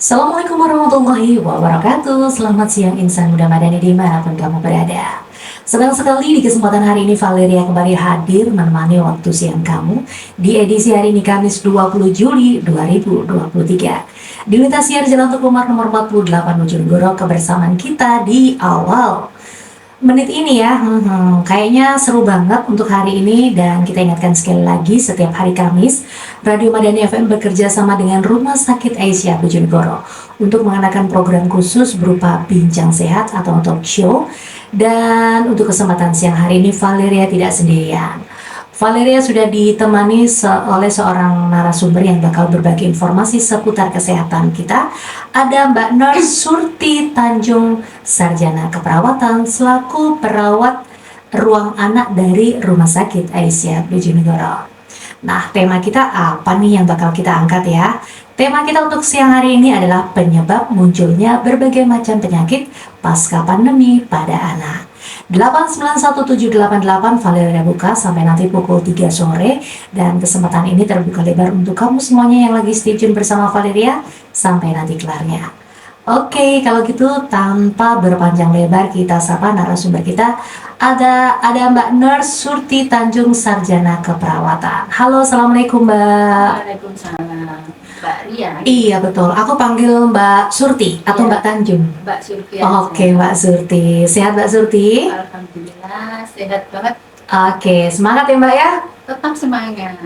Assalamualaikum warahmatullahi wabarakatuh. Selamat siang insan muda madani dimanapun kamu berada. Senang sekali di kesempatan hari ini Valeria kembali hadir menemani waktu siang kamu di edisi hari ini Kamis 20 Juli 2023. Di lintas siar Jalan Tuku Umar nomor 48 Bojonegoro, kebersamaan kita di awal menit ini ya, kayaknya seru banget untuk hari ini. Dan kita ingatkan sekali lagi, setiap hari Kamis Radio Madani FM bekerja sama dengan Rumah Sakit Aisyah Bojonegoro untuk mengadakan program khusus berupa bincang sehat atau talk show. Dan untuk kesempatan siang hari ini Valeria tidak sendirian. Valeria sudah ditemani oleh seorang narasumber yang bakal berbagi informasi seputar kesehatan kita. Ada Mbak Nur Surti Tanjung, sarjana keperawatan selaku perawat ruang anak dari Rumah Sakit Aisyah Bojonegoro. Nah, tema kita apa nih yang bakal kita angkat ya? Tema kita untuk siang hari ini adalah penyebab munculnya berbagai macam penyakit pasca pandemi pada anak. 8917888 Valeria buka sampai nanti pukul 3 sore, dan kesempatan ini terbuka lebar untuk kamu semuanya yang lagi stay tune bersama Valeria sampai nanti kelarnya. Oke, kalau gitu tanpa berpanjang lebar kita sapa narasumber kita. Ada Mbak Nur Surti Tanjung, sarjana keperawatan. Halo, assalamualaikum Mbak. Waalaikumsalam, Mbak Ria. Iya betul, aku panggil Mbak Surti atau Iya. Mbak Tanjung. Mbak Surti. Oke Mbak Surti, sehat Mbak Surti? Alhamdulillah sehat banget. Oke, semangat ya Mbak ya. Tetap semangat.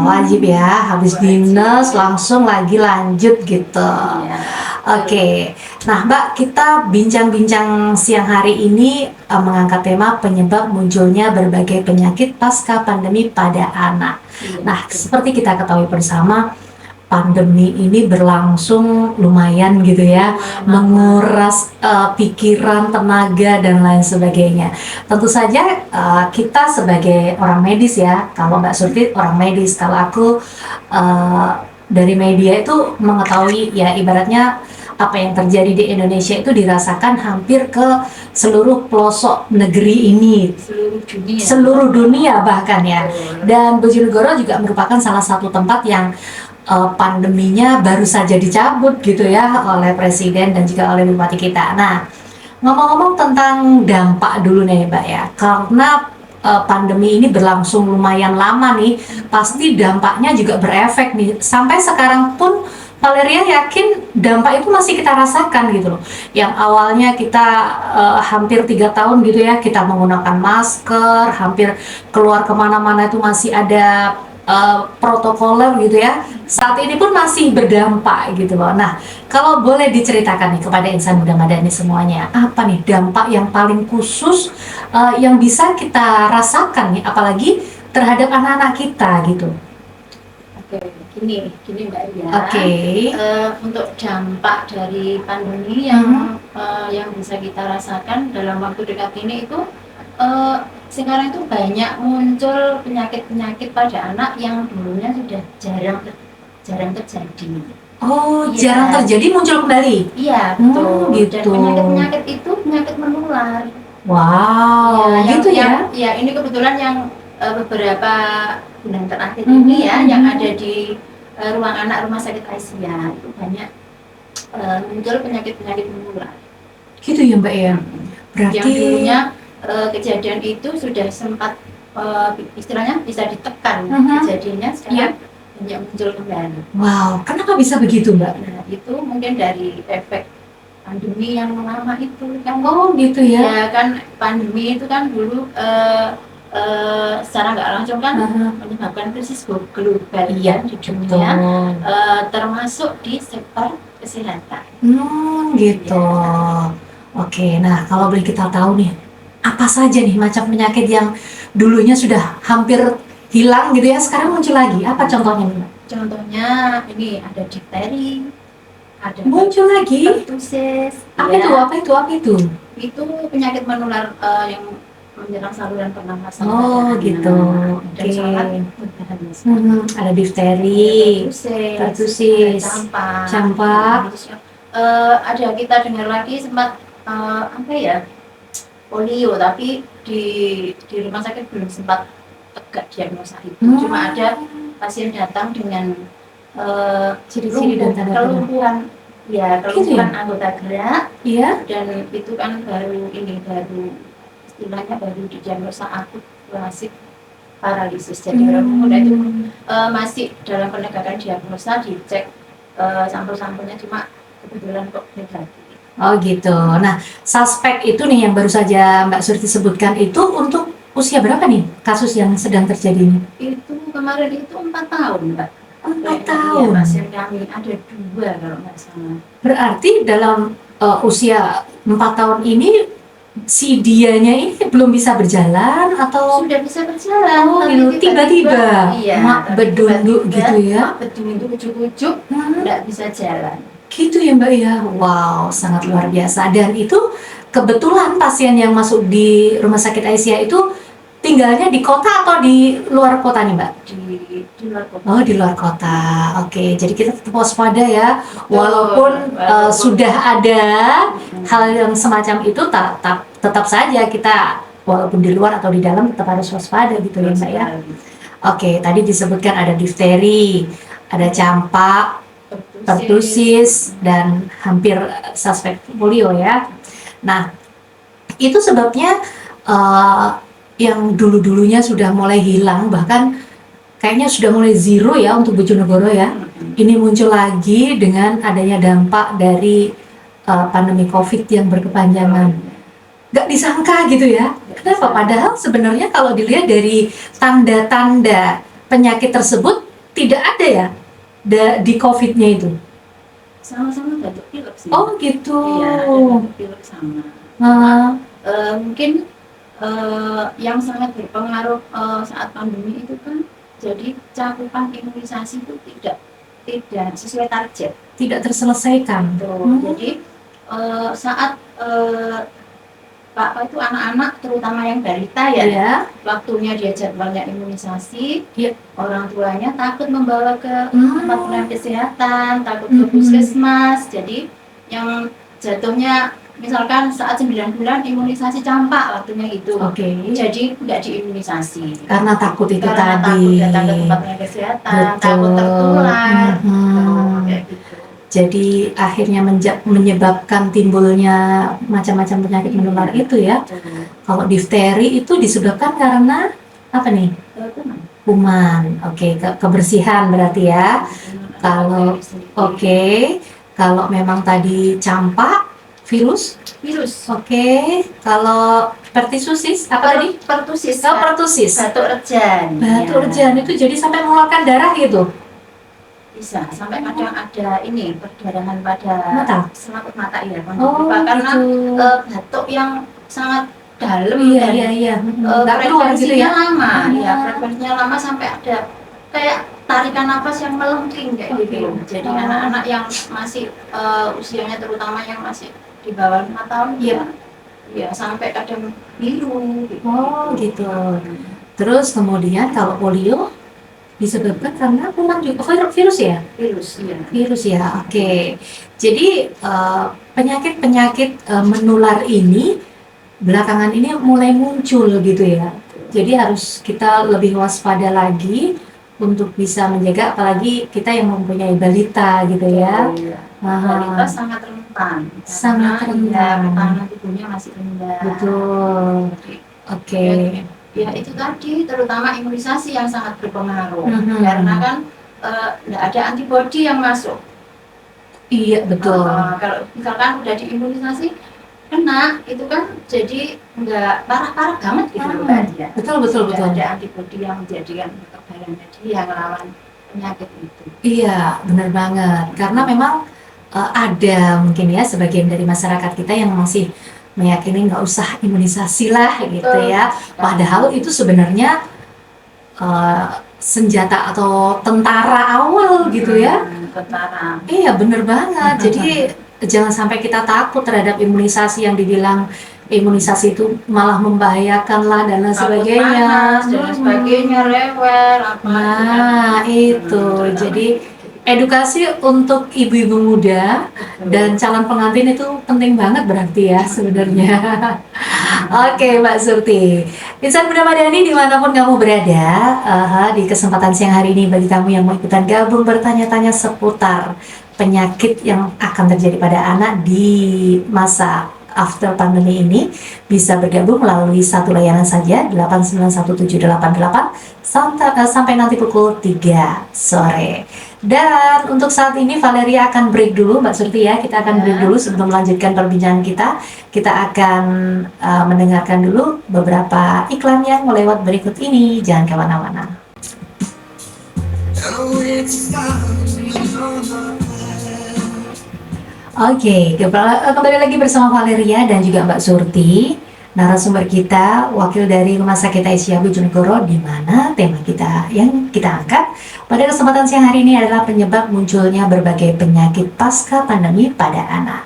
Wajib ya, habis Wajib. dinas langsung lagi lanjut gitu. Iya. Oke, nah Mbak, kita bincang-bincang siang hari ini mengangkat tema penyebab munculnya berbagai penyakit pasca pandemi pada anak. Iya, Nah, betul. seperti kita ketahui bersama, pandemi ini berlangsung lumayan gitu ya, menguras pikiran, tenaga, dan lain sebagainya. Tentu saja kita sebagai orang medis ya, kalau Mbak Surti orang medis, kalau aku dari media itu mengetahui ya, ibaratnya apa yang terjadi di Indonesia itu dirasakan hampir ke seluruh pelosok negeri ini, seluruh dunia bahkan ya. Dan Bojonegoro juga merupakan salah satu tempat yang pandeminya baru saja dicabut gitu ya oleh Presiden dan juga oleh Bupati kita. Nah, ngomong-ngomong tentang dampak dulu nih Mbak ya, karena pandemi ini berlangsung lumayan lama nih, pasti dampaknya juga berefek nih. Sampai sekarang pun Valeria yakin dampak itu masih kita rasakan gitu loh. Yang awalnya kita hampir 3 tahun gitu ya, kita menggunakan masker, hampir keluar kemana-mana itu masih ada protokoler gitu ya. Saat ini pun masih berdampak gitu loh. Nah, kalau boleh diceritakan nih kepada insan muda madani semuanya, apa nih dampak yang paling khusus yang bisa kita rasakan nih, apalagi terhadap anak-anak kita gitu. Oke, gini Mbak Ria. Oke. Untuk dampak dari pandemi yang bisa kita rasakan dalam waktu dekat ini itu sekarang itu banyak muncul penyakit-penyakit pada anak yang dulunya sudah jarang terjadi. Oh, Iya. jarang terjadi muncul kembali. Iya, betul. gitu. Dan penyakit-penyakit itu penyakit menular. Wow, gitu ya. Ya, ini kebetulan yang beberapa bulan terakhir ini ya, yang ada di ruang anak Rumah Sakit Aisyah itu banyak muncul penyakit-penyakit menular. Gitu ya Mbak ya. Berarti Yang dulunya kejadian itu sudah sempat istilahnya bisa ditekan kejadiannya, sekarang banyak muncul kembali. wow, kenapa bisa begitu Mbak? Nah, itu mungkin dari efek pandemi yang lama itu kan. Oh gitu ya. Ya kan, pandemi itu kan dulu secara nggak langsung kan menyebabkan krisis global Iya, di dunia, betul. termasuk di sektor kesehatan. Gitu. Oke, nah kalau boleh kita tahu nih, apa saja nih macam penyakit yang dulunya sudah hampir hilang gitu ya, sekarang muncul lagi? Apa contohnya nih Mbak? Contohnya ini ada difteri, ada Muncul lagi? pertussis. Apa itu? Apa itu? Itu penyakit menular yang menyerang saluran pernafasan. Oh gitu. Dan Oke. sangat berbahaya. Ada difteri, pertussis, campak. ada kita dengar lagi sempat apa ya, polio, tapi di rumah sakit belum sempat tegak diagnosa itu. Cuma ada pasien datang dengan ciri-ciri dan tanda-tanda. kelumpuhan Ya, kalau Gitu ya? bukan anggota gerak Iya? dan itu kan baru istilahnya baru didiagnosa akut klasik paralisis. Jadi orang muda itu masih dalam penegakan diagnosa, dicek sampel-sampelnya, cuma kebetulan kok negatif. Oh gitu. Nah, suspek itu nih yang baru saja Mbak Surti sebutkan itu untuk usia berapa nih kasus yang sedang terjadi ini? Itu kemarin itu 4 tahun, Mbak. 4 Iya, tahun. pasien kami ada 2 kalau nggak salah. Berarti dalam usia 4 tahun ini si dianya ini belum bisa berjalan atau Sudah bisa berjalan, oh tapi gitu tiba-tiba iya, mak tapi bedunduk tiba-tiba gitu ya? mak bedunduk ujuk-ujuk Hmm, nggak bisa jalan. gitu ya Mbak ya. Wow, sangat luar biasa. Dan itu kebetulan pasien yang masuk di Rumah Sakit Aisyah itu tinggalnya di kota atau di luar kota nih Mbak? Di luar kota. Oh, di luar kota. Oke, jadi kita tetap waspada ya. Betul, Walaupun walaupun- sudah ada hal yang semacam itu, tetap saja kita walaupun di luar atau di dalam tetap harus waspada gitu ya Mbak ya. Oke, tadi disebutkan ada difteri, ada campak, pertusis, dan hampir suspek polio ya. Nah, itu sebabnya yang dulu-dulunya sudah mulai hilang, bahkan kayaknya sudah mulai zero ya untuk Bojonegoro ya. Ini muncul lagi dengan adanya dampak dari pandemi COVID yang berkepanjangan. Gak disangka gitu ya. Kenapa? Padahal sebenarnya kalau dilihat dari tanda-tanda penyakit tersebut tidak ada ya di COVID-nya itu. Sama-sama batuk pilek sih. Oh gitu. Iya, ada batuk pilek sama. Mungkin yang sangat berpengaruh saat pandemi itu kan, jadi cakupan imunisasi itu tidak sesuai target. Tidak terselesaikan. Jadi saat Pak itu anak-anak terutama yang balita ya, Iya. waktunya dia jadwalnya imunisasi, Iya. orang tuanya takut membawa ke tempat pelayanan kesehatan, takut ke puskesmas, jadi yang jatuhnya misalkan saat 9 bulan imunisasi campak waktunya gitu, jadi nggak diimunisasi karena takut itu karena tadi. takut datang ke tempat pelayanan kesehatan, takut tertular, kayak gitu. Jadi akhirnya menyebabkan timbulnya macam-macam penyakit menular itu ya. Kalau difteri itu disebabkan karena apa nih? Kuman. Oke, kebersihan berarti ya. Kalau kalau memang tadi campak virus. Oke, kalau pertusis apa tadi? Pertusis. Pertusis. Batuk rejan. Batuk rejan itu jadi sampai mengeluarkan darah gitu. Bisa sampai kadang ada ini perdarahan pada selaput mata ya, karena batuk yang sangat dalam iya. Frekuensinya lama, ya frekuensinya lama sampai ada kayak tarikan nafas yang melengking kayak gitu. Jadi anak-anak yang masih usianya terutama yang masih di bawah 5 tahun ya sampai kadang biru gitu. Oh gitu. Terus kemudian kalau polio disebabkan karena kuman juga virus ya? Virus ya. Oke. Jadi penyakit-penyakit menular ini belakangan ini mulai muncul gitu ya. Jadi harus kita lebih waspada lagi untuk bisa menjaga, apalagi kita yang mempunyai balita gitu ya. Balita sangat rentan. Ketahanan tubuhnya masih rendah. Betul. Oke. Ya itu tadi terutama imunisasi yang sangat berpengaruh karena kan nggak ada antibodi yang masuk. Iya betul. Kalau misalkan udah diimunisasi kena itu kan jadi nggak parah-parah banget gitu kan ya. Betul. Ada antibodi yang menjadikan kekebalannya dia melawan penyakit itu. Iya benar banget karena memang ada mungkin ya sebagian dari masyarakat kita yang masih meyakini nggak usah imunisasi lah gitu ya. Padahal itu sebenarnya senjata atau tentara awal gitu ya. Tentara. Iya bener banget. Jadi jangan sampai kita takut terhadap imunisasi yang dibilang imunisasi itu malah membahayakan lah dan lain sebagainya. Dan sebagainya rewel apa. Nah itu jadi edukasi untuk ibu-ibu muda dan calon pengantin itu penting banget berarti ya sebenarnya. Oke, Mbak Surti. Insan Muda Madani dimanapun kamu berada, di kesempatan siang hari ini bagi kamu yang mau ikutan gabung bertanya-tanya seputar penyakit yang akan terjadi pada anak di masa after pandemi ini, bisa bergabung melalui satu layanan saja 8917888 sampai nanti pukul 3 sore. Dan untuk saat ini Valeria akan break dulu, Mbak Surti ya. Kita akan break dulu sebelum melanjutkan perbincangan kita. Kita akan mendengarkan dulu beberapa iklan yang melewat berikut ini. Jangan kemana-mana. Oke, kembali lagi bersama Valeria dan juga Mbak Surti, narasumber kita, wakil dari Rumah Sakit Aisyah Bojonegoro, di mana tema kita yang kita angkat pada kesempatan siang hari ini adalah penyebab munculnya berbagai penyakit pasca pandemi pada anak.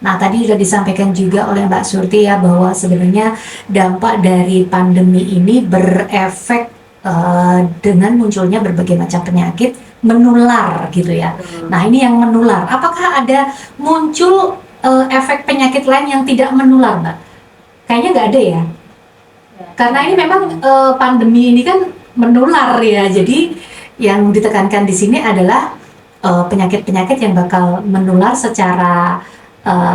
Nah, tadi sudah disampaikan juga oleh Mbak Surti ya, bahwa sebenarnya dampak dari pandemi ini berefek dengan munculnya berbagai macam penyakit menular gitu ya. Nah, ini yang menular. Apakah ada muncul efek penyakit lain yang tidak menular, Mbak? Kayaknya nggak ada ya. Karena ini memang pandemi ini kan menular ya. Jadi yang ditekankan di sini adalah penyakit-penyakit yang bakal menular secara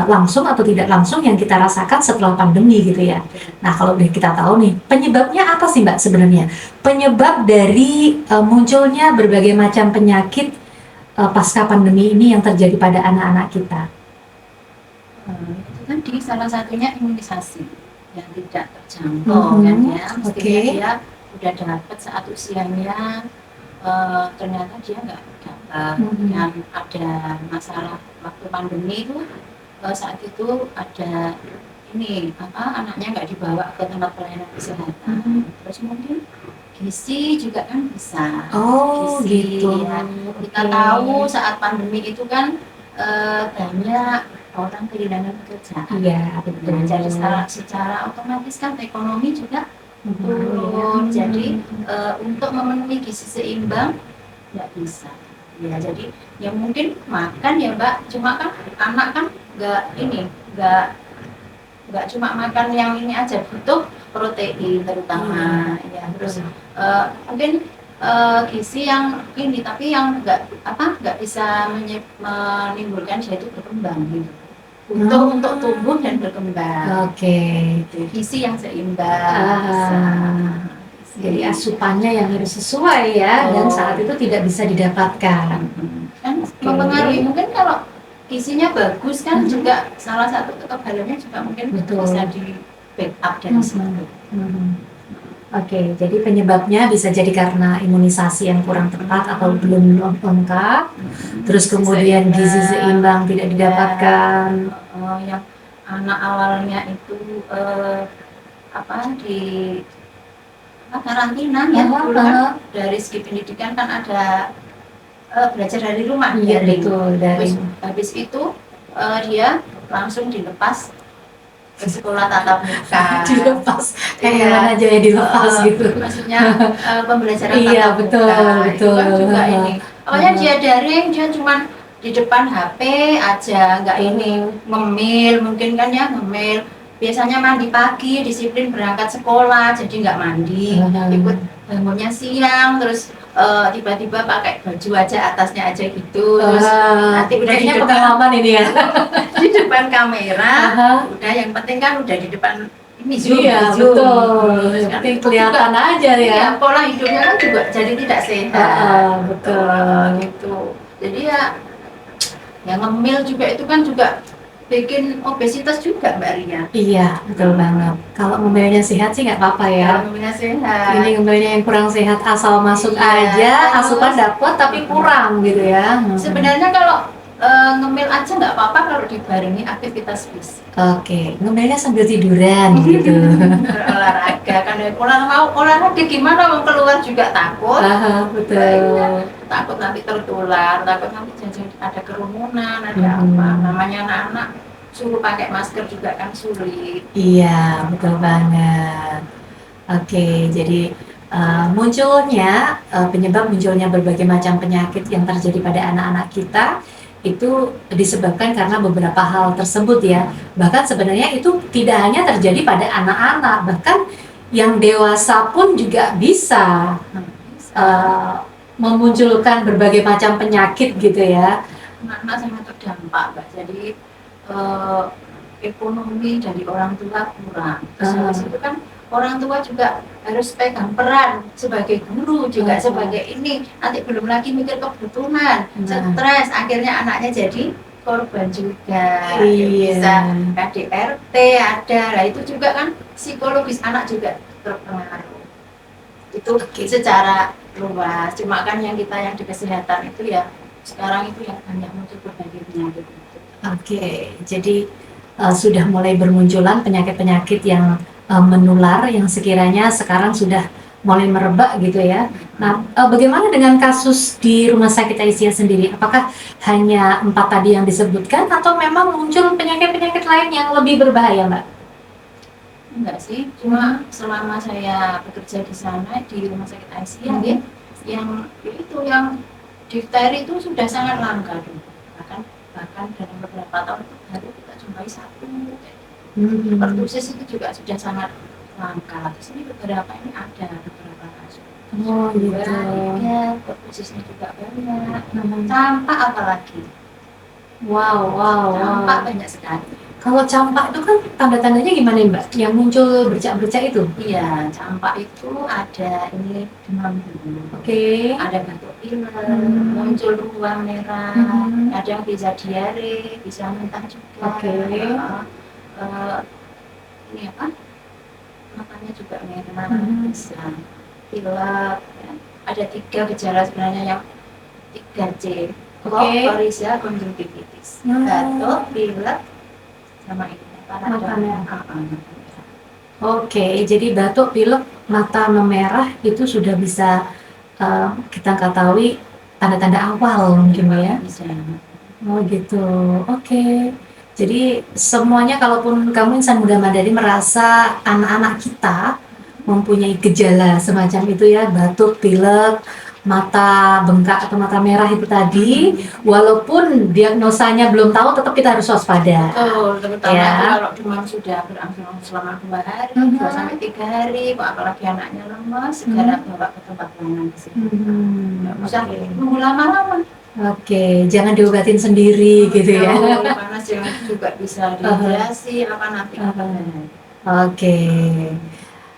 langsung atau tidak langsung yang kita rasakan setelah pandemi gitu ya. Nah, kalau kita tahu nih, penyebabnya apa sih Mbak sebenarnya? Penyebab dari munculnya berbagai macam penyakit pasca pandemi ini yang terjadi pada anak-anak kita. Itu tadi salah satunya imunisasi yang tidak terjangkau kan ya. Mestinya dia udah dapat saat usianya, ternyata dia nggak dapat. Dan ada masalah waktu pandemi itu, saat itu ada anaknya nggak dibawa ke tempat pelayanan kesehatan. Terus mungkin gizi juga kan bisa. Gizi, gitu ya. Kita tahu saat pandemi itu kan banyak orang kehilangan pekerjaan. Iya, betul. Jadi secara otomatis kan ekonomi juga turun. Jadi untuk memenuhi gizi seimbang nggak bisa. Ya, jadi ya mungkin makan ya Mbak, cuma kan anak kan nggak cuma makan yang ini aja, butuh protein terutama ya. Terus mungkin gizi yang ini, tapi yang nggak bisa menimbulkan dia itu berkembang gitu. Untuk tumbuh dan berkembang. Gizi yang seimbang. Jadi asupannya yang harus sesuai ya, dan saat itu tidak bisa didapatkan. Kan mempengaruhi, mungkin kalau gizinya bagus kan juga salah satu kekebalannya juga mungkin bisa di backup dan sebagainya. Jadi penyebabnya bisa jadi karena imunisasi yang kurang tepat atau belum lengkap, terus kemudian gizi seimbang tidak didapatkan. Yang anak awalnya itu di karantina ya, kan dari segi pendidikan kan ada belajar dari rumah. Iya, betul. Habis itu dia langsung dilepas ke sekolah tatap muka. Dilepas kayak aja ya, dilepas gitu. Maksudnya pembelajaran tatap muka. Betul. Kan juga ini. Pokoknya dia daring, dia cuman di depan HP aja, nggak ngemil, mungkin kan ya ngemil. Biasanya mandi pagi, disiplin berangkat sekolah, jadi nggak mandi, ikut bangunnya siang, terus tiba-tiba pakai baju aja, atasnya aja gitu, terus nanti udah di depan pengalaman ini ya. Di depan kamera, udah yang penting kan udah di depan ini zoom, betul, yang penting kelihatan juga, aja ya. Pola hidupnya kan juga jadi tidak sehat, betul. Gitu. Jadi ya ngemil juga itu kan juga bikin obesitas juga Mbak Ria. Iya, betul banget. Kalau ngemilnya sehat sih nggak apa-apa ya. Kalau ngemilnya sehat. Ini ngemilnya yang kurang sehat, asal masuk aja, asupan dapat tapi kurang gitu ya. Sebenarnya kalau ngemil aja nggak apa-apa kalau dibarengi aktivitas fisik. Ngemilnya sambil tiduran gitu. Olahraga kan, orang mau olahraga gimana, mau keluar juga takut. Betul. Takut nanti tertular, takut nanti jadi ada kerumunan, ada apa. Namanya anak-anak suruh pakai masker juga kan sulit. Iya, betul banget. Jadi penyebab munculnya berbagai macam penyakit yang terjadi pada anak-anak kita itu disebabkan karena beberapa hal tersebut ya. Bahkan sebenarnya itu tidak hanya terjadi pada anak-anak, bahkan yang dewasa pun juga bisa eh, memunculkan berbagai macam penyakit gitu ya. Anak-anak sangat terdampak, Mbak. Jadi eh, ekonomi dari orang tua kurang. Terus habis itu kan orang tua juga harus pegang peran sebagai guru juga sebagai ini. Nanti belum lagi mikir kebutuhan, stres, akhirnya anaknya jadi korban juga. Bisa KDRT ada, lah itu juga kan psikologis anak juga terpengaruh. Itu secara luas. Cuma kan yang kita yang di kesehatan itu ya sekarang itu yang banyak muncul berbagai penyakit itu. Oke, jadi sudah mulai bermunculan penyakit-penyakit yang menular yang sekiranya sekarang sudah mulai merebak gitu ya. Nah, bagaimana dengan kasus di Rumah Sakit Aisyah sendiri? Apakah hanya 4 tadi yang disebutkan atau memang muncul penyakit-penyakit lain yang lebih berbahaya, Mbak? Enggak sih, cuma selama saya bekerja di sana di Rumah Sakit Aisyah ya, yang itu yang difteri itu sudah sangat langka dulu. Bahkan dalam beberapa tahun itu baru kita jumpai 1. Pertusis itu juga sudah sangat langka. Terus ini beberapa ini ada beberapa kasus. Oh gitu. 2, 3, pertusisnya juga banyak. Campak apalagi? Wow. Campak banyak sekali. Kalau campak itu kan tanda-tandanya gimana Mbak? Yang muncul bercak-bercak itu? Iya, campak itu ada ini demam dulu. Oke. Ada batuk pilek, muncul ruam merah, kadang bisa diare, bisa muntah juga. Oke. Ini apa? Matanya juga merah, bisa pilek. Ya. Ada 3 gejala sebenarnya yang 3C. Coriza conjunctivitis, batuk, pilek, sama ini mata merah. Oke, jadi batuk, pilek, mata memerah itu sudah bisa kita ketahui tanda-tanda awal mungkin ya. Oh gitu. Oke. Jadi semuanya kalaupun kamu insan muda Madani merasa anak-anak kita mempunyai gejala semacam itu ya, batuk, pilek, mata bengkak atau mata merah itu tadi, walaupun diagnosanya belum tahu, tetap kita harus waspada. Betul, terutama ya. Kalau demam sudah berangsur selama 2 hari, 2 sampai 3 hari, apalagi anaknya lemas, segera bawa ke tempat pelayanan kesehatan. Nggak usah nunggu lama-lama. Oke, jangan diobatin sendiri gitu ya. Karena juga bisa dehidrasi, apa nanti. Oke.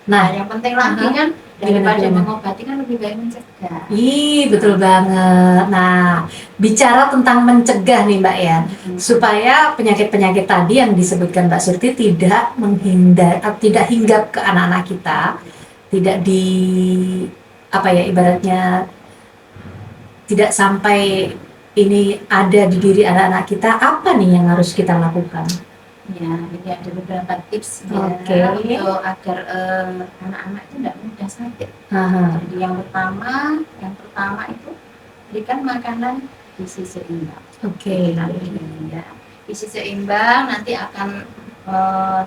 Nah, yang penting lagi kan daripada mengobati kan lebih baik mencegah. Betul banget. Nah, bicara tentang mencegah nih Mbak ya, supaya penyakit-penyakit tadi yang disebutkan Mbak Surti tidak tidak hinggap ke anak-anak kita, tidak ibaratnya tidak sampai ini ada di diri anak-anak kita, apa nih yang harus kita lakukan? Ya, ini ada beberapa tips ya untuk agar anak-anak itu tidak mudah sakit. Jadi yang pertama itu berikan makanan gizi seimbang. Ya. Gizi seimbang nanti akan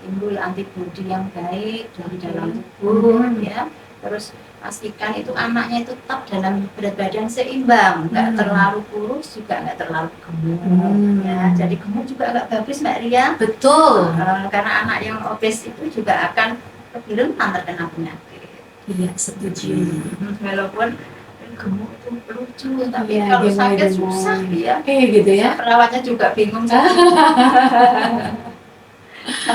timbul antibodi yang baik dari dalam tubuh ya. Terus pastikan itu anaknya itu tetap dalam berat badan seimbang, nggak terlalu kurus juga nggak terlalu gemuk ya. Jadi gemuk juga agak bagus Mbak Ria. Betul. Karena anak yang obes itu juga akan lebih rentan terkena penyakit. Iya, setuju. Walaupun gemuk itu lucu, tapi kalau sakit susah ya. Gitu ya. Perawatnya juga bingung.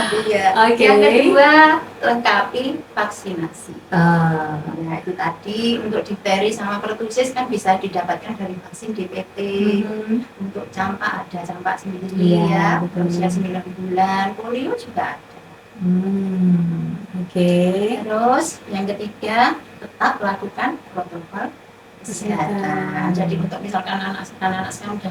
Yang kedua, lengkapi vaksinasi. Ya, itu tadi untuk difteri sama pertusis kan bisa didapatkan dari vaksin DPT. Untuk campak ada campak sendiri ya, usia 9 bulan, polio juga ada. Terus yang ketiga, tetap lakukan protokol kesehatan. Jadi untuk misalkan anak-anak sekarang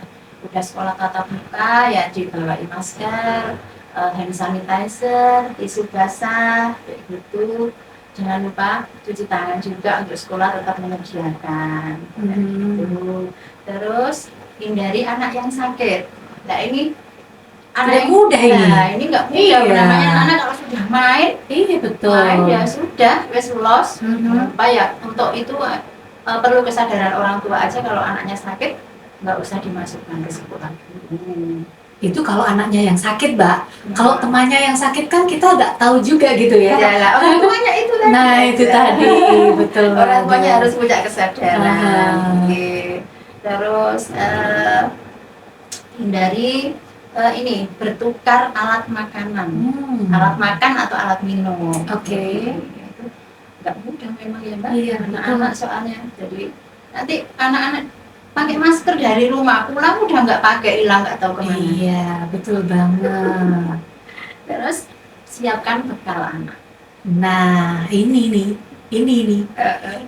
udah sekolah tatap muka ya dibawain masker, hand sanitizer, tisu basah, kayak gitu. Jangan lupa cuci tangan juga untuk sekolah tetap menyediakan. Gitu. Terus hindari anak yang sakit. Nah ini anak yang mudah ini nggak mudah. Namanya anak kalau sudah main, betul. Main ya sudah, wes los. Apa ya untuk itu perlu kesadaran orang tua aja kalau anaknya sakit nggak usah dimasukkan ke sekolah dulu. Itu kalau anaknya yang sakit, Mbak. Kalau temannya yang sakit kan kita nggak tahu juga gitu ya. Ya lah, orang tuanya itu tadi. Nah itu aja. tadi betul. Orang tuanya banget. harus punya kesadaran. Aha. Oke. Terus hindari ini bertukar alat makanan, alat makan atau alat minum. Oke. Itu nggak mudah memang ya Mbak. Iya, Anak-anak soalnya. Jadi nanti anak-anak pakai masker dari rumah, pulang udah nggak pakai, hilang nggak tahu kemana. Iya, betul banget. Terus siapkan bekal anak. Nah, ini nih.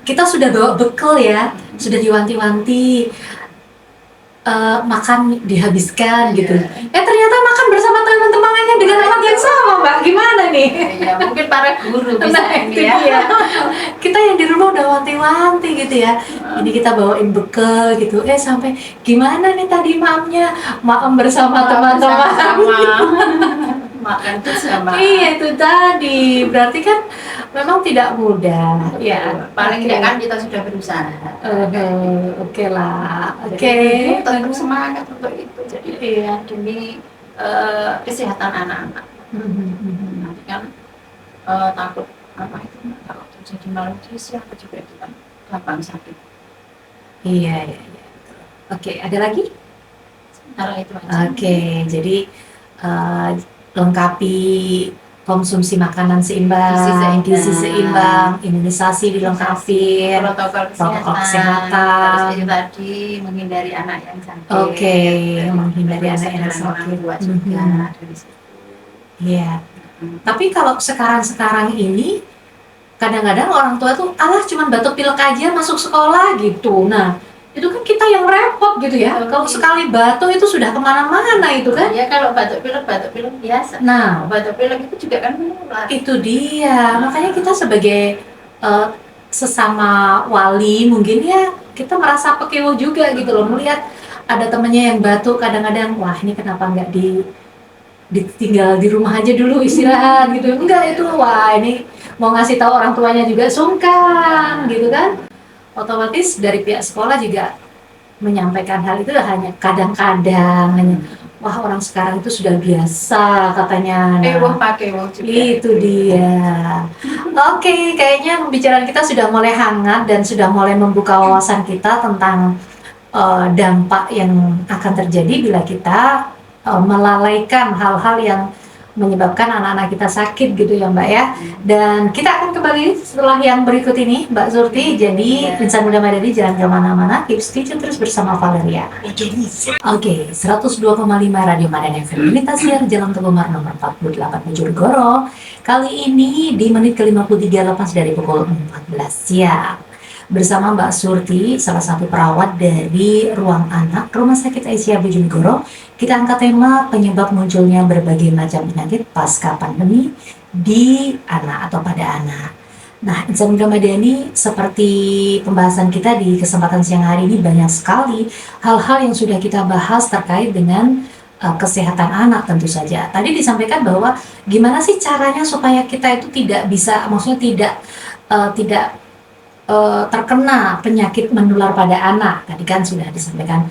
Kita sudah bawa bekal ya, sudah diwanti-wanti. Makan dihabiskan gitu. Ternyata makan bersama teman-temannya dengan alat yang sama, Mbak. Gimana nih? Ya mungkin para guru bisa Nah, ini itu ya. dia. Kita yang di rumah udah wanti-wanti gitu ya. Ini kita bawain bekal gitu. Sampai gimana nih tadi maamnya? Maam bersama teman-teman. Makan bersama. Iya itu tadi. Berarti kan memang tidak mudah. Ya, paling tidak kan kita sudah berusaha. Oke lah. Oke. Tetap semangat untuk itu. Jadi demi kesehatan anak-anak. Nanti kan takut apa itu kalau terjadi malnutrisi apa juga itu kan gampang sakit. Iya. Oke, ada lagi? Sementara itu aja. Oke, jadi lengkapi konsumsi makanan seimbang, gizi seimbang, imunisasi dilengkapi, protokol kesehatan. Terus itu tadi menghindari anak yang sakit. Oke, menghindari anak yang sakit. Juga dari situ. Iya. Tapi kalau sekarang ini kadang-kadang orang tua tuh cuma batuk pilek aja masuk sekolah gitu. Nah, itu kan kita yang repot gitu ya. Kalau sekali batuk itu sudah kemana-mana itu kan. Ya kalau batuk pilek biasa. Nah, batuk pilek itu juga kan menular. Itu dia. Makanya kita sebagai sesama wali mungkin ya kita merasa pekewo juga gitu loh, melihat ada temennya yang batuk kadang-kadang, wah ini kenapa nggak ditinggal di rumah aja dulu istirahat gitu. Enggak, itu wah ini mau ngasih tahu orang tuanya juga sungkan gitu kan. Otomatis dari pihak sekolah juga menyampaikan hal itu hanya kadang-kadang, hanya wah orang sekarang itu sudah biasa katanya. Pakai juga. Itu dia. Oke, kayaknya pembicaraan kita sudah mulai hangat dan sudah mulai membuka wawasan kita tentang dampak yang akan terjadi bila kita melalaikan hal-hal yang menyebabkan anak-anak kita sakit gitu ya Mbak ya. Dan kita akan kembali setelah yang berikut ini Mbak Surti. Jadi Insan Muda Madani jangan kemana-mana, keep stay tune terus bersama Valeria. Oke, 102,5 Radio Madani FM, Unita Siar Jalan Tebomar nomor 48 Bojonegoro. Kali ini di menit ke-53 lepas dari pukul 14 siang. Bersama Mbak Surti, salah satu perawat dari Ruang Anak Rumah Sakit Aisyah Bojonegoro, kita angkat tema penyebab munculnya berbagai macam penyakit pasca pandemi di anak atau pada anak. Nah, Insan Muda Madani, seperti pembahasan kita di kesempatan siang hari ini, banyak sekali hal-hal yang sudah kita bahas terkait dengan kesehatan anak tentu saja. Tadi disampaikan bahwa gimana sih caranya supaya kita itu tidak bisa, maksudnya tidak terkena penyakit menular pada anak. Tadi kan sudah disampaikan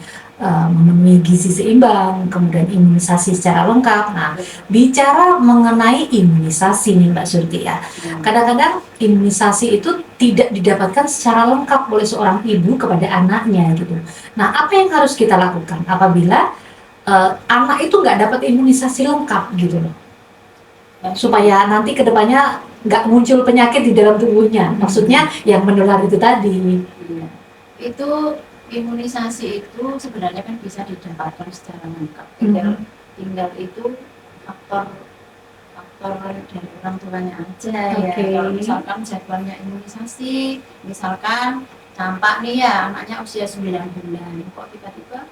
memenuhi gizi seimbang, kemudian imunisasi secara lengkap. Nah, bicara mengenai imunisasi nih Mbak Surti ya, kadang-kadang imunisasi itu tidak didapatkan secara lengkap oleh seorang ibu kepada anaknya gitu. Nah, apa yang harus kita lakukan apabila anak itu nggak dapat imunisasi lengkap gitu loh, supaya nanti kedepannya nggak muncul penyakit di dalam tubuhnya, maksudnya yang menular itu tadi. Itu imunisasi itu sebenarnya kan bisa didapatkan secara lengkap. Tinggal itu faktor dari orang tuanya aja ya. Kalau misalkan jadwalnya imunisasi, misalkan campak nih ya, anaknya usia 9 bulan, kok tiba-tiba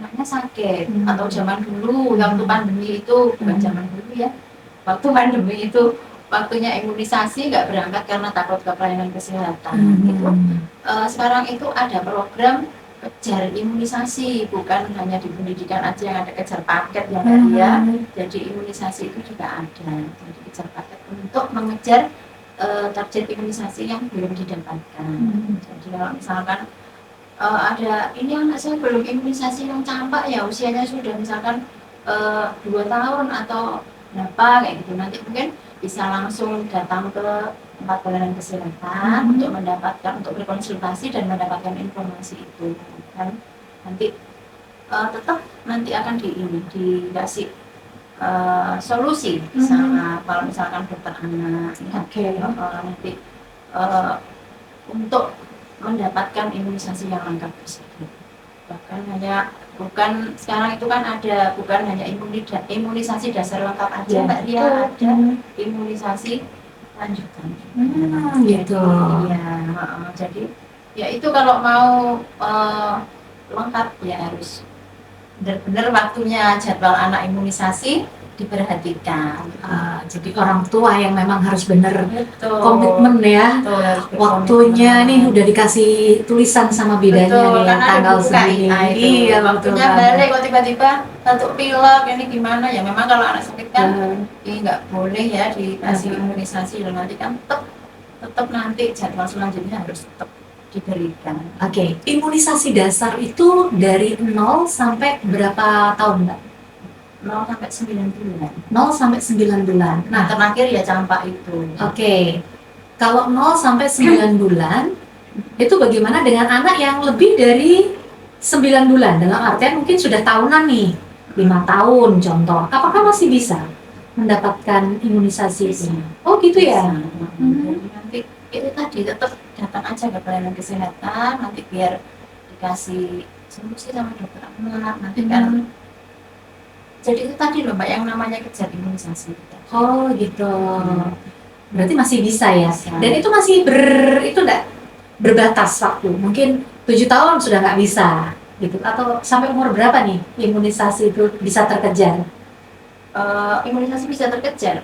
anaknya sakit, atau zaman dulu waktu pandemi itu, bukan zaman dulu ya, waktu pandemi itu waktunya imunisasi nggak berangkat karena takut ke pelayanan kesehatan. Sekarang itu ada program kejar imunisasi, bukan hanya di pendidikan aja yang ada kejar paket yang ya. Jadi imunisasi itu juga ada, jadi kejar paket untuk mengejar target imunisasi yang belum didapatkan. Jadi kalau misalkan ada ini anak saya belum imunisasi yang campak ya usianya sudah misalkan 2 tahun atau berapa kayak gitu, nanti mungkin bisa langsung datang ke tempat pelayanan kesehatan untuk berkonsultasi dan mendapatkan informasi itu kan. Nanti tetap nanti akan dikasih solusi sama kalau misalkan dokter anak ya. Nanti untuk mendapatkan imunisasi yang lengkap tersebut. Bahkan bukan sekarang itu kan ada bukan hanya imunisasi dasar lengkap aja, Mbak Ria, ada imunisasi lanjutan. Gitu. Iya, jadi ya itu kalau mau lengkap ya harus benar-benar waktunya jadwal anak imunisasi diperhatikan. Jadi orang tua yang memang harus benar komitmen ya. Waktunya nih udah dikasih tulisan sama bidannya nih yang tanggal segini. Iya, waktunya balik kok tiba-tiba untuk pilek ini gimana ya. Memang kalau anak sakit kan ini nggak boleh ya dikasih imunisasi dan nanti kan tetap nanti jadwal selanjutnya harus tetap diberikan. Oke, imunisasi dasar itu dari 0 sampai berapa tahun, Mbak? 0 sampai 9 bulan. 0 sampai 9 bulan. Nah, terakhir ya campak itu. Oke. Kalau 0 sampai 9 bulan, itu bagaimana dengan anak yang lebih dari 9 bulan? Dalam artian mungkin sudah tahunan nih, 5 tahun contoh. Apakah masih bisa mendapatkan imunisasi itu? Oh gitu ya? Jadi nanti itu tadi tetap datang aja ke pelayanan kesehatan, nanti biar dikasih solusi sama dokter anak, nanti kan jadi itu tadi loh Mbak yang namanya kejar imunisasi. Oh gitu. Berarti masih bisa ya. Dan itu masih berbatas waktu. Mungkin 7 tahun sudah nggak bisa gitu. Atau sampai umur berapa nih imunisasi itu bisa terkejar? Imunisasi bisa terkejar.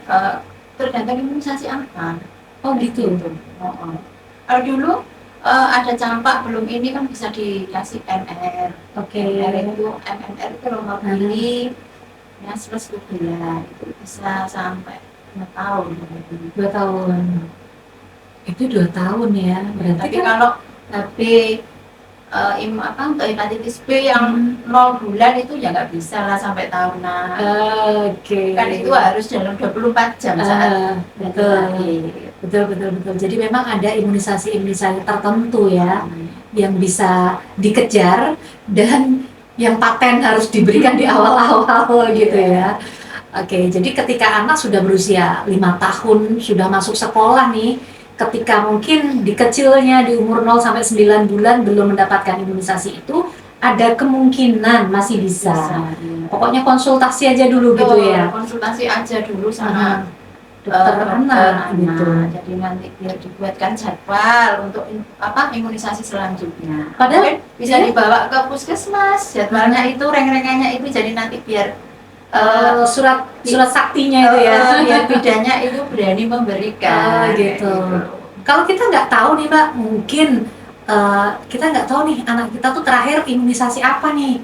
Tergantung imunisasi apa. Oh gitu. Kalau dulu ada campak belum ini kan bisa dikasih MR. MMR itu nomor pilih. Ya, plus bulan itu bisa sampai 2 tahun. 2 tahun. Itu 2 tahun ya. Berarti tapi kan kalau HB untuk hepatitis B yang 0 bulan itu ya nggak bisa lah sampai tahunan. Kan itu harus dalam 24 jam saat betul. Jadi memang ada imunisasi tertentu ya yang bisa dikejar dan yang paten harus diberikan di awal-awal gitu ya. Oke, jadi ketika anak sudah berusia 5 tahun, sudah masuk sekolah nih, ketika mungkin di kecilnya di umur 0 sampai 9 bulan belum mendapatkan imunisasi itu, ada kemungkinan masih bisa. Pokoknya konsultasi aja dulu gitu ya. Konsultasi aja dulu sama dokter anak gitu. Jadi nanti biar dibuatkan jadwal untuk imunisasi selanjutnya. Padahal bisa dibawa ke puskesmas, jadwalnya itu reng-rengannya itu jadi nanti biar surat saktinya itu ya. Biar bidannya itu berani memberikan. Gitu. Kalau kita nggak tahu nih Mbak, mungkin kita nggak tahu nih anak kita tuh terakhir imunisasi apa nih,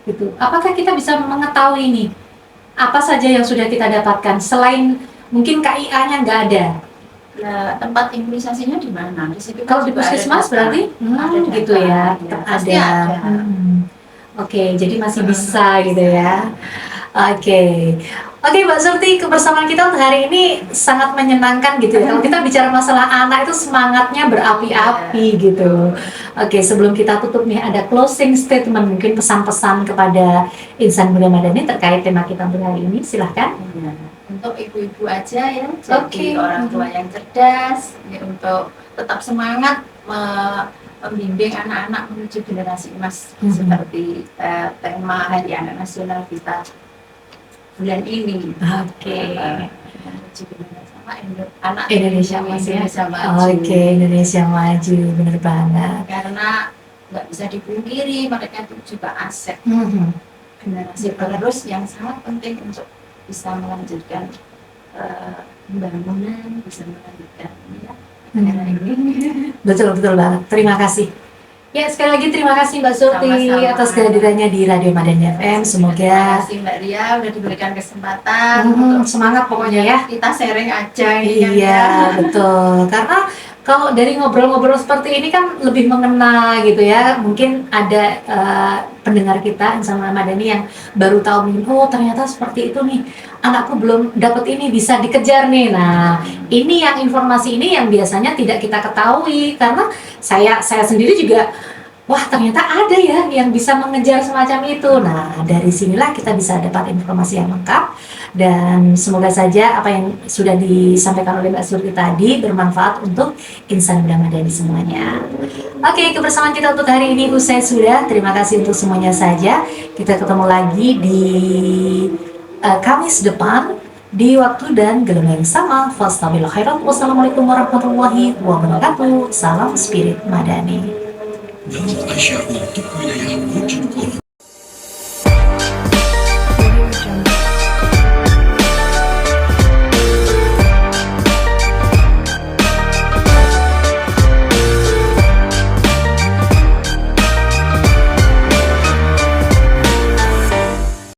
gitu. Apakah kita bisa mengetahui nih apa saja yang sudah kita dapatkan selain mungkin KIA-nya nggak ada? Nah, tempat imunisasinya di mana? Di situ. Kalau di puskesmas berarti gitu ya, pasti ada. Oke, jadi masih bisa gitu ya. Oke, Mbak Surti, kebersamaan kita untuk hari ini sangat menyenangkan gitu ya. Kalau kita bicara masalah anak itu semangatnya berapi-api gitu. Oke, sebelum kita tutup nih ada closing statement, mungkin pesan-pesan kepada insan muda Madani terkait tema kita untuk hari ini, silahkan. Untuk ibu-ibu aja ya, jadi orang tua yang cerdas, ya, untuk tetap semangat membimbing anak-anak menuju generasi emas seperti tema Hari Anak Nasional kita bulan ini. Anak Indonesia Maju. Indonesia Maju, benar banget. Karena nggak bisa dipungkiri mereka itu juga aset generasi penerus yang sangat penting untuk bisa melanjutkan pembangunan, bisa melanjutkan negara ini. Betul banget. Terima kasih. Ya, sekali lagi terima kasih Mbak Surti atas kehadirannya di Radio Madani FM. Semoga terima kasih Mbak Ria udah diberikan kesempatan untuk semangat pokoknya ya. Kita sharing aja ini. Iya, betul. Karena Kalau dari ngobrol-ngobrol seperti ini kan lebih mengena gitu ya. Mungkin ada pendengar kita Insan Madani yang baru tahu nih, oh ternyata seperti itu nih. Anakku belum dapat ini, bisa dikejar nih. Nah, ini yang informasi ini yang biasanya tidak kita ketahui karena saya sendiri juga, wah ternyata ada ya yang bisa mengejar semacam itu. Nah, dari sinilah kita bisa dapat informasi yang lengkap dan semoga saja apa yang sudah disampaikan oleh Mbak Surti tadi bermanfaat untuk insan muda Madani semuanya. Oke, kebersamaan kita untuk hari ini usai sudah. Terima kasih untuk semuanya saja. Kita ketemu lagi di Kamis depan di waktu dan gelombang yang sama. Wassalamualaikum warahmatullahi wabarakatuh. Salam Spirit Madani. Namun Aisyah untuk wilayah Bukit